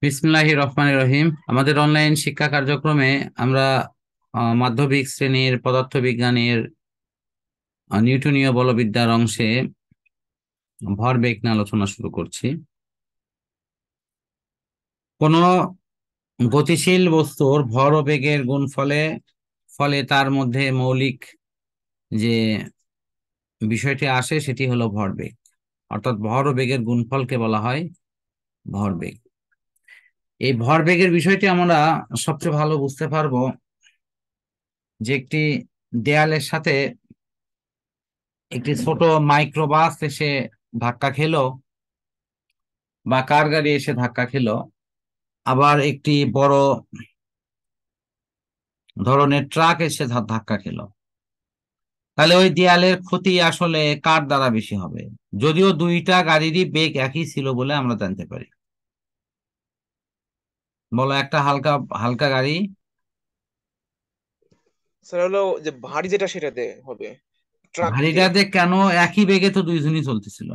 বিসমিল্লাহির রহমানির রহিম। আমাদের অনলাইন শিক্ষা কার্যক্রমে আমরা মাধ্যমিক শ্রেণীর পদার্থবিজ্ঞানের নিউটনীয় বলবিদ্যার অংশে ভরবেগ নিয়ে আলোচনা শুরু করছি। কোন গতিশীল বস্তুর ভর ও বেগের গুণফলে ফলে তার মধ্যে মৌলিক যে বিষয়টি আসে সেটি হলো ভরবেগ, অর্থাৎ ভর ও বেগের গুণফলকে বলা হয় ভরবেগ। এই ভরবেগের বিষয়টি আমরা সবচেয়ে ভালো বুঝতে পারবো যে একটি দেয়ালের সাথে একটি ছোট মাইক্রোবাস এসে ধাক্কা খেলো, বা কার গাড়ি এসে ধাক্কা খেলো, আবার একটি বড় ধরনের ট্রাক এসে ধাক্কা খেলো, তাহলে ওই দেয়ালের ক্ষতি আসলে কার দ্বারা বেশি হবে? যদিও দুইটা গাড়িরই বেগ একই ছিল বলে আমরা জানতে পারি। বলো, একটা হালকা হালকা গাড়ি, স্যার হলো যে ভারী যেটা সেটাতে হবে ট্রাক দিয়ে। ভারীটাতে কেন? একই বেগে তো দুইজনই চলতেছিল,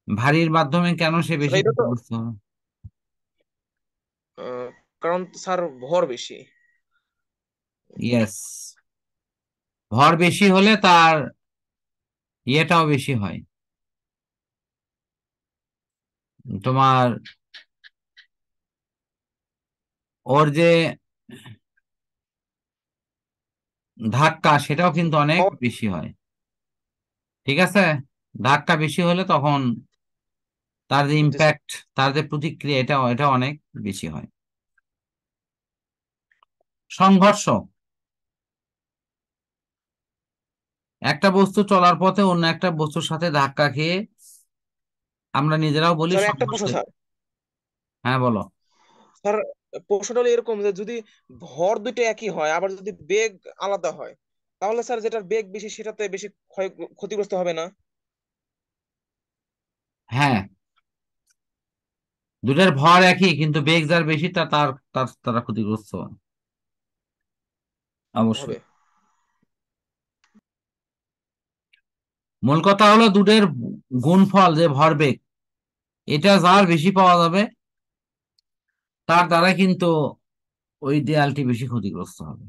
ভারীর মাধ্যমে কেন সে স্যার বেশি এটা তো ক্ষতিগ্রস্ত হবে? আহ, কারণ স্যার ভর বেশি। ইয়েস, ভর বেশি হলে তার ইয়েটাও বেশি হয়, তোমার ওর যে ধাক্কা সেটাও কিন্তু অনেক পাওয়ার। বেশি হয়। ঠিক আছে, ধাক্কা বেশি হলে তখন তার যে জি স্যার। ইম্প্যাক্ট, তার যে প্রতিক্রিয়া, এটা এটা অনেক বেশি হয়। সংঘর্ষ, একটা বস্তু চলার পথে অন্য একটা বস্তুর সাথে ধাক্কা খেয়ে আমরা নিজেরাও বলি স্যার একটা সংঘর্ষ। প্রশ্ন স্যার। হ্যাঁ, বলো। স্যার প্রশ্নটা হলো এরকম যে যদি ভর দুটো একই হয় আবার যদি বেগ আলাদা হয়, তাহলে স্যার যেটার বেগ বেশি সেটাতে বেশি ক্ষতিগ্রস্ত হবে না? হ্যাঁ, দুটার ভর একই কিন্তু বেগ যার বেশি তা তার তার তারা ক্ষতিগ্রস্ত হয়, অবশ্যই। হবে। মূল কথা হলো দুটের গুণফল যে ভরবেগ, এটা যার বেশি পাওয়া যাবে তার দ্বারা কিন্তু ওই দেয়ালটি বেশি ক্ষতিগ্রস্ত হবে।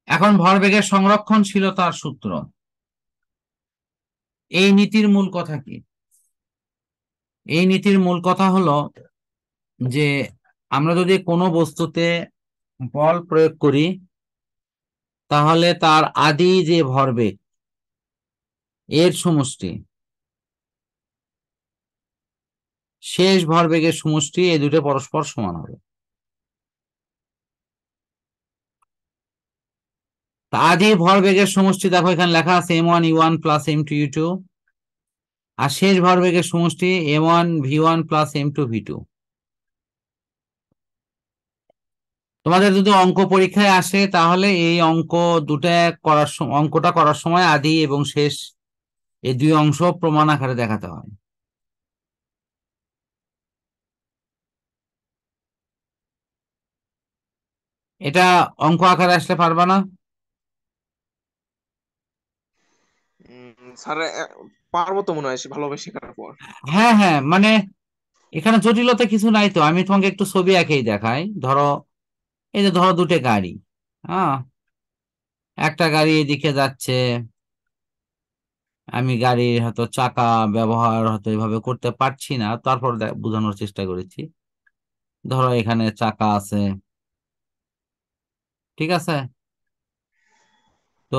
এখন ভরবেগের সংরক্ষণশীলতার সূত্র, এই নীতির মূল কথা কি? এই নীতির মূল কথা হলো যে আমরা যদি কোনো বস্তুতে বল প্রয়োগ করি, তাহলে তার আদি যে ভরবেগ এর সমষ্টি, শেষ ভরবেগের সমষ্টি, এই দুটো পরস্পর সমান হবে। তা আদি ভরবেগের সমষ্টি দেখো এখানে লেখা আছে m1u1 প্লাস m2u2, আর শেষ ভরবেগের সমষ্টি m1v1 প্লাস m2v2। তোমাদের যদি অঙ্ক পরীক্ষায় আসে তাহলে এই অঙ্ক দুটা অঙ্কটা করার সময় আদি এবং শেষ এই দুই অংশ প্রমাণ আকারে দেখাতে হয়। এটা অঙ্ক আকারে আসলে পারবা না? স্যার পারবো তো মনে হয় ভালোভাবে শেখার পর। হ্যাঁ হ্যাঁ, মানে এখানে জটিলতা কিছু নাই তো। আমি তোমাকে একটু ছবি এঁকেই দেখাই। ধরো, এই যে ধরো দুটো গাড়ি। হ্যাঁ, একটা গাড়ি এদিকে যাচ্ছে, আমি গাড়ির হয়তো চাকা ব্যবহার হয়তো এভাবে করতে পারছি না, তারপর বোঝানোর চেষ্টা করেছি। ধরো এখানে চাকা আছে, ঠিক আছে? তো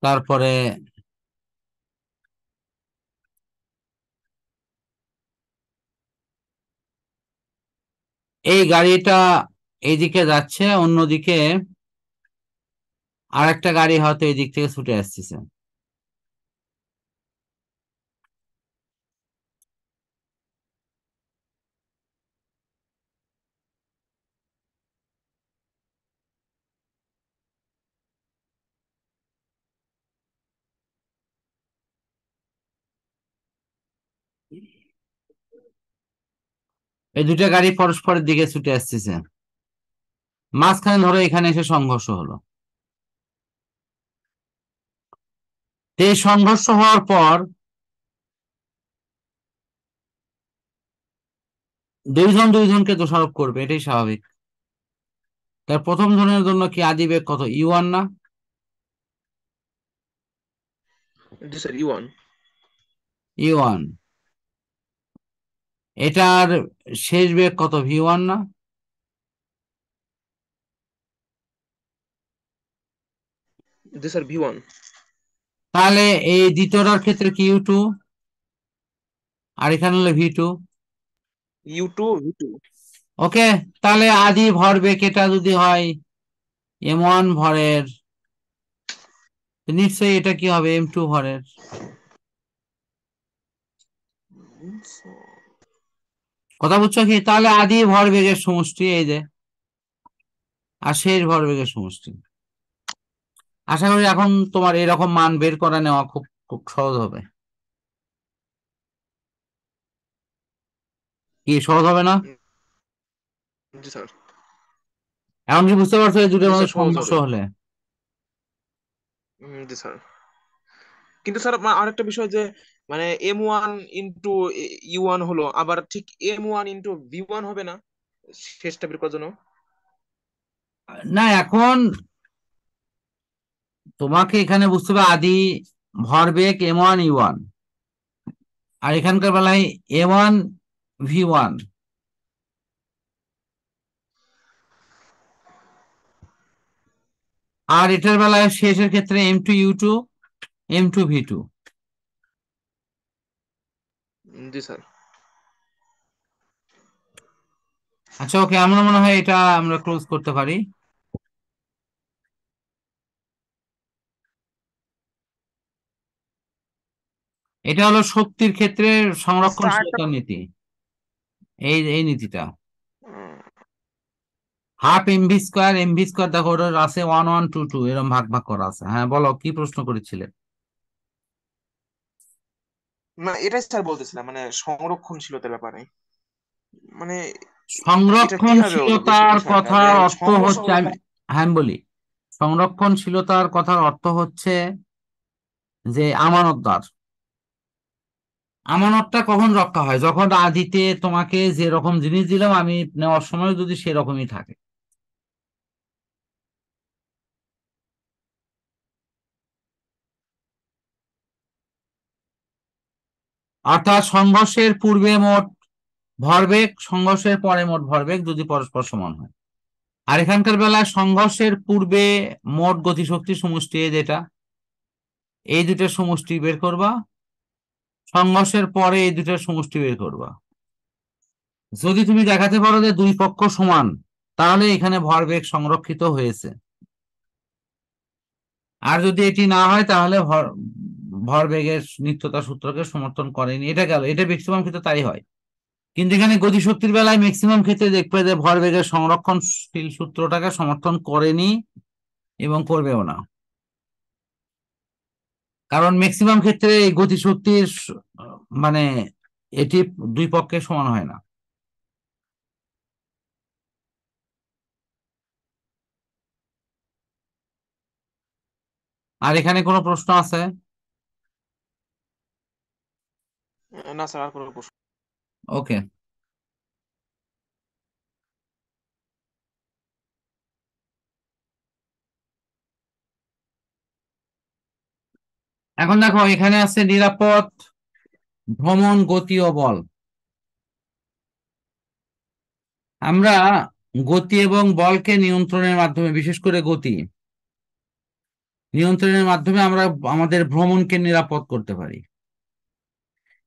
তারপরে এই গাড়িটা এইদিকে যাচ্ছে, অন্যদিকে আর একটা গাড়ি হয়তো এই দিক থেকে ছুটে আসতেছে। এই দুটা গাড়ি পরস্পরের দিকে ছুটে আসতেছে। মাঝখানে ধরো এখানে এসে সংঘর্ষ হলো। এই সংঘর্ষ হওয়ার পর দুইজন দুইজনকে দোষারোপ করবে, এটাই স্বাভাবিক। তার প্রথম ধরনের জন্য কি আদিবেগ কত, ইউ1 না? জি স্যার, ইউ1। ইউ1। এটার শেষ বেগ কত, ভি1 না? জি স্যার, ভি1। তাহলে এই দ্বিতীয়টার ক্ষেত্রে কি ইউ2, আর এখানে হলো ভি2। ইউ2, ভি2। ওকে। তাহলে আদি ভরবেগ এটা যদি হয় এম1 ভরের, নিশ্চয়ই এটা কি হবে, এম2 ভরের। কথা বুঝছো কি? তাহলে আদি ভরবেগের সমষ্টি এই যে, আর শেষ ভরবেগের সমষ্টি। আশা করি এখন তোমার এরকম মান বের করে নেওয়া খুব খুব সহজ হবে। কি সহজ হবে না? জি স্যার। এখন কি বুঝতে পারছো এই দুটোর জি মধ্যে স্যার, সহজ সংঘর্ষ হবে। হলে? জি স্যার। কিন্তু স্যার আরেকটা বিষয় যে মানে এম1 ইন্টু ইউ1 হলো, আবার ঠিক এম1 ইন্টু ভি1 হবে না শেষটা বের করার জন্য? না, এখন তোমাকে এখানে বুঝতে হবে আদি ভরবেগ এম1 ইউ1, আর এখানকার বেলায় এম1 ভি1, আর এটার বেলায় শেষের ক্ষেত্রে এম2 ইউ2, এম2 ভি2। জি স্যার। আচ্ছা, ওকে, আমার মনে হয় এটা আমরা ক্লোজ করতে পারি। এটা হলো শক্তির ক্ষেত্রে স্যার একটা সংরক্ষণশীলতার নীতি, এই এই নীতিটা। Half MV square, MV square দেখো ওটার আছে 1 1 2 2, এরকম ভাগ ভাগ করা আছে। হ্যাঁ, বলো কি প্রশ্ন করেছিলে? না, এটাই স্যার বলতেছিলাম, মানে সংরক্ষণশীলতার ব্যাপারে, মানে এটা কিভাবে হলো সংরক্ষণশীলতার বিষয়টা যে কথার অর্থ সংঘর্ষ হচ্ছে, হলো? হ্যাঁ আমি বলি, সংরক্ষণশীলতার কথার অর্থ হচ্ছে যে আমানতদার, আমানতটা কখন রক্ষা হয়, যখন আদিতে তোমাকে যে রকম জিনিস দিলাম আমি নেওয়ার সময় যদি সেরকমই থাকে। অর্থাৎ সংঘর্ষের পূর্বে মোট ভরবেগ, সংঘর্ষের পরে মোট ভরবেগ যদি পরস্পর সমান হয়। আর এখানকার বেলায় সংঘর্ষের পূর্বে মোট গতিশক্তির সমষ্টি যেটা, এই দুটোর সমষ্টি বের করবা, সংঘর্ষের পরে এই দুটোর সমষ্টি বের করবা। যদি তুমি দেখাতে পারো যে দুই পক্ষ সমান, তাহলে এখানে ভরবেগ সংরক্ষিত হয়েছে। আর যদি এটি না হয় তাহলে ভরবেগের নিত্যতা সূত্রকে সমর্থন করেনি। এটা গেল, এটা ম্যাক্সিমাম ক্ষেত্রে তাই হয়। কিন্তু এখানে গতিশক্তির বেলায় ম্যাক্সিমাম ক্ষেত্রে দেখবে যে ভরবেগের সংরক্ষণশীল সূত্রটাকে সমর্থন করেনি এবং করবেও না, কারণ ম্যাক্সিমাম ক্ষেত্রে এই গতিশক্তির মানে এটি দুই পক্ষে সমান হয় না। আর এখানে কোনো প্রশ্ন আছে? না স্যার, আর কোনো প্রশ্ন? ওকে। এখন দেখো এখানে আছে নিরাপদ ভ্রমণ, গতি ও বল। আমরা গতি এবং বলকে নিয়ন্ত্রণের মাধ্যমে, বিশেষ করে গতি নিয়ন্ত্রণের মাধ্যমে আমরা আমাদের ভ্রমণকে নিরাপদ করতে পারি।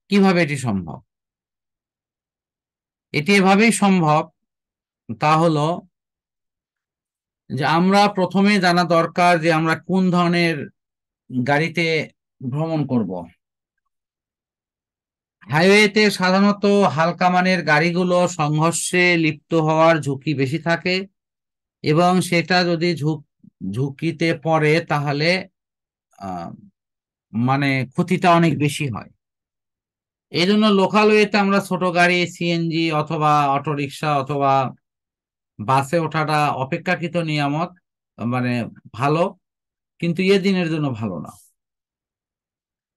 কিভাবে এটি সম্ভব? এটি এভাবেই সম্ভব, তা হলো যে আমরা প্রথমে জানা দরকার যে আমরা কোন ধরনের গাড়িতে ভ্রমণ করব। হাইওয়েতে সাধারণত হালকা মানের গাড়িগুলো সংঘর্ষে লিপ্ত হওয়ার ঝুঁকি বেশি থাকে, এবং সেটা যদি ঝুঁকিতে পড়ে তাহলে আহ মানে ক্ষতিটা অনেক বেশি হয়। এই জন্য লোকাল ওয়েতে আমরা ছোট গাড়ি, সিএনজি অথবা অটোরিকশা অথবা বাসে ওঠাটা অপেক্ষাকৃত নিয়ামক, মানে ভালো, কিন্তু দিনের জন্য ভালো না।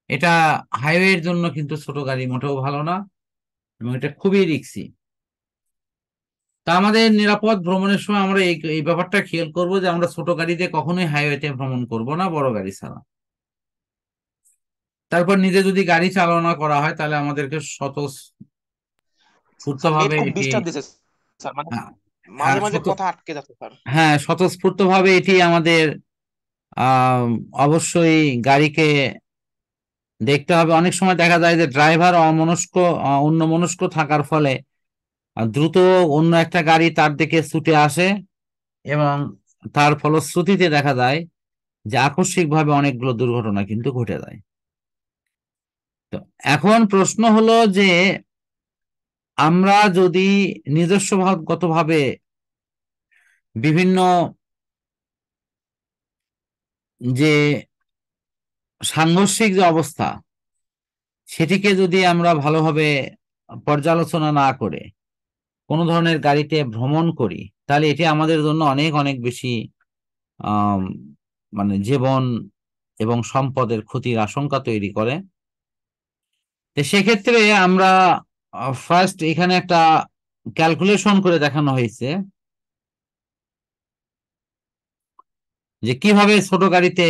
এটা হাইওয়ের জন্য কিন্তু ছোট গাড়ি মোটেও ভালো না, এবং এটা খুবই রিস্কি। তা আমাদের নিরাপদ ভ্রমণের সময় আমরা এই এই ব্যাপারটা খেয়াল করব যে আমরা ছোট গাড়িতে কখনোই হাইওয়েতে ভ্রমণ করব না, বড় গাড়ি ছাড়া। তারপর নিজে যদি গাড়ি চালনা করা হয় তাহলে আমাদেরকে স্যার নেট স্বতঃস্ফূর্তভাবে খুব এটি, ডিস্টার্ব দিছে স্যার, মানে হ্যাঁ, মাঝে হ্যাঁ, মাঝে কথা আটকে যাচ্ছে স্যার। হ্যাঁ, স্বতঃস্ফূর্তভাবে এটি আমাদের আহ অবশ্যই গাড়িকে দেখতে হবে। অনেক সময় দেখা যায় যে ড্রাইভার অন্যমনস্ক থাকার ফলে দ্রুত অন্য একটা গাড়ি তার দিকে ছুটে আসে, এবং তার ফলশ্রুতিতে দেখা যায় যে আকস্মিকভাবে অনেকগুলো দুর্ঘটনা কিন্তু ঘটে যায়। তো এখন প্রশ্ন হলো যে আমরা যদি নিজস্বগতভাবে বিভিন্ন যে সাংঘর্ষিক যে অবস্থা, সেটিকে যদি আমরা ভালোভাবে পর্যালোচনা না করে কোনো ধরনের গাড়িতে ভ্রমণ করি, তাহলে এটি আমাদের জন্য অনেক অনেক বেশি আম, মানে জীবন এবং সম্পদের ক্ষতির আশঙ্কা তৈরি করে। তো সেক্ষেত্রে আমরা ফার্স্ট এখানে একটা ক্যালকুলেশন করে দেখানো হয়েছে যে কিভাবে ছোট গাড়িতে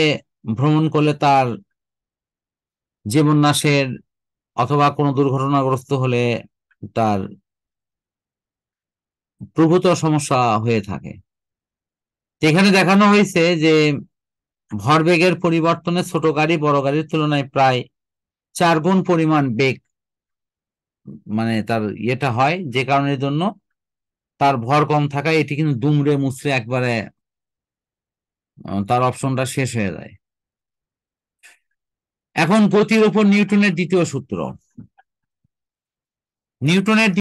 ভ্রমণ করলে তার জীবন নাশের অথবা কোনো দুর্ঘটনাগ্রস্ত হলে তার প্রভূত সমস্যা হয়ে থাকে। তো এখানে দেখানো হয়েছে যে ভরবেগের পরিবর্তনে ছোট গাড়ি বড় গাড়ির তুলনায় প্রায় 4 গুণ পরিমাণ বেগ, মানে তার ইয়েটা হয়, যে কারণের জন্য তার ভর কম থাকায় এটি কিন্তু দুমড়ে মুচড়ে একবারে তার অপশনটা শেষ হয়ে যায়। এখন গতির উপর নিউটনের দ্বিতীয় সূত্র। নিউটনের